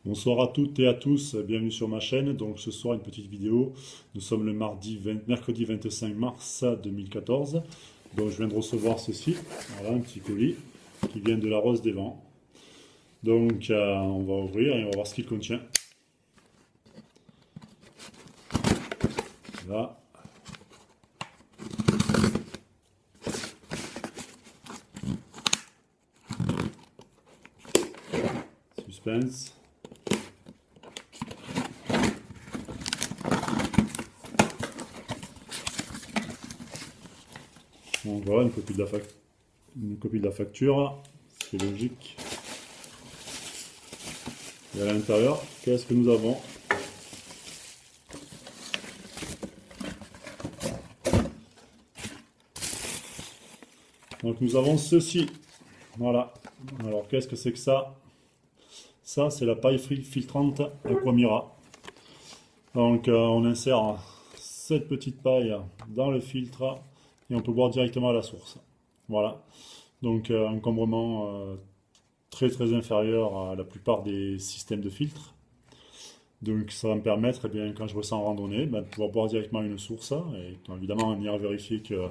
Bonsoir à toutes et à tous, bienvenue sur ma chaîne. Donc ce soir une petite vidéo. Nous sommes le mercredi 25 mars 2014. Donc je viens de recevoir ceci, voilà un petit colis qui vient de la Rose des Vents. Donc on va ouvrir et on va voir ce qu'il contient. Là. Suspense. Donc voilà une copie de la facture, c'est logique. Et à l'intérieur, qu'est-ce que nous avons? Donc nous avons ceci. Voilà. Alors qu'est-ce que c'est que ça? Ça, c'est la paille filtrante Aquamira. Donc on insère cette petite paille dans le filtre et on peut boire directement à la source. Voilà. Donc encombrement très inférieur à la plupart des systèmes de filtres. Donc ça va me permettre, eh bien, quand je ressens en randonnée, ben, de pouvoir boire directement à une source. Et évidemment, on ira vérifier que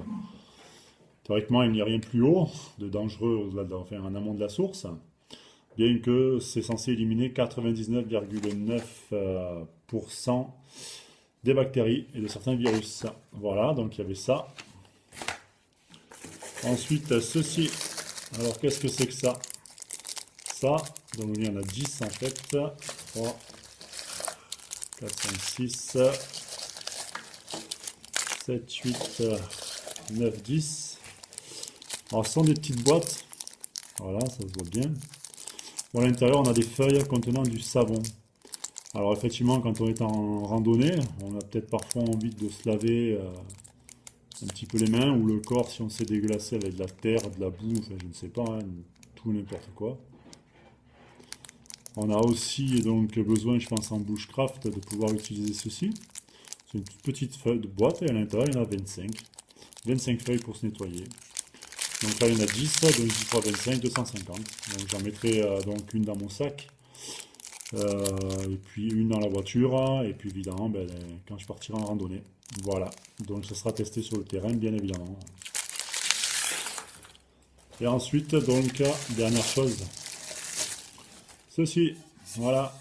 théoriquement, il n'y a rien plus haut de dangereux enfin, en amont de la source. Bien que c'est censé éliminer 99,9% des bactéries et de certains virus. Voilà, donc il y avait ça. Ensuite, ceci. Alors, qu'est-ce que c'est que ça? Ça, donc il y en a 10 en fait. 3, 4, 5, 6, 7, 8, 9, 10. Alors, ce sont des petites boîtes. Voilà, ça se voit bien. Bon, à l'intérieur, on a des feuilles contenant du savon. Alors, effectivement, quand on est en randonnée, on a peut-être parfois envie de se laver un petit peu les mains ou le corps si on s'est déglacé avec de la terre, de la boue, enfin, je ne sais pas, hein, tout n'importe quoi. On a aussi donc besoin, je pense, en bushcraft de pouvoir utiliser ceci. C'est une toute petite feuille de boîte et à l'intérieur, il y en a 25. 25 feuilles pour se nettoyer. Donc là, il y en a 10, donc 10 fois 25, 250. Donc j'en mettrai donc une dans mon sac, et puis une dans la voiture, et puis évidemment, ben, quand je partirai en randonnée. Voilà, donc ce sera testé sur le terrain, bien évidemment. Et ensuite, donc, dernière chose, ceci, voilà,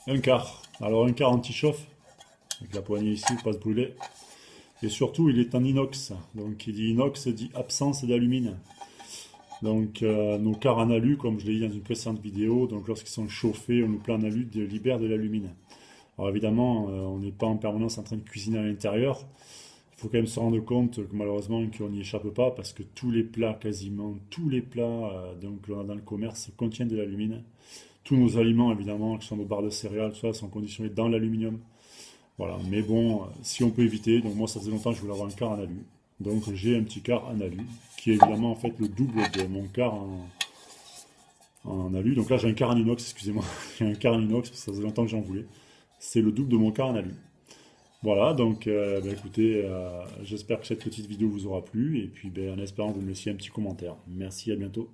un quart. Alors un quart anti-chauffe, avec la poignée ici, pas se brûler. Et surtout, il est en inox. Donc, qui dit inox dit absence d'alumine. Donc, nos quarts en alu, comme je l'ai dit dans une précédente vidéo, donc lorsqu'ils sont chauffés, on nous plaît en alu, libèrent de l'alumine. Alors évidemment, on n'est pas en permanence en train de cuisiner à l'intérieur. Il faut quand même se rendre compte que malheureusement qu'on n'y échappe pas parce que tous les plats, quasiment tous les plats donc, que l'on a dans le commerce contiennent de l'alumine. Tous nos aliments, évidemment, qui sont nos barres de céréales, tout ça, sont conditionnés dans l'aluminium. Voilà, mais bon, si on peut éviter, donc moi ça faisait longtemps que je voulais avoir un quart en alu. Donc j'ai un petit quart en alu, qui est évidemment en fait le double de mon quart en alu. Donc là j'ai un quart en inox, excusez-moi, j'ai un quart en inox, parce que ça faisait longtemps que j'en voulais. C'est le double de mon quart en alu. Voilà, donc ben, écoutez, j'espère que cette petite vidéo vous aura plu, et puis ben, en espérant que vous me laissiez un petit commentaire. Merci, à bientôt.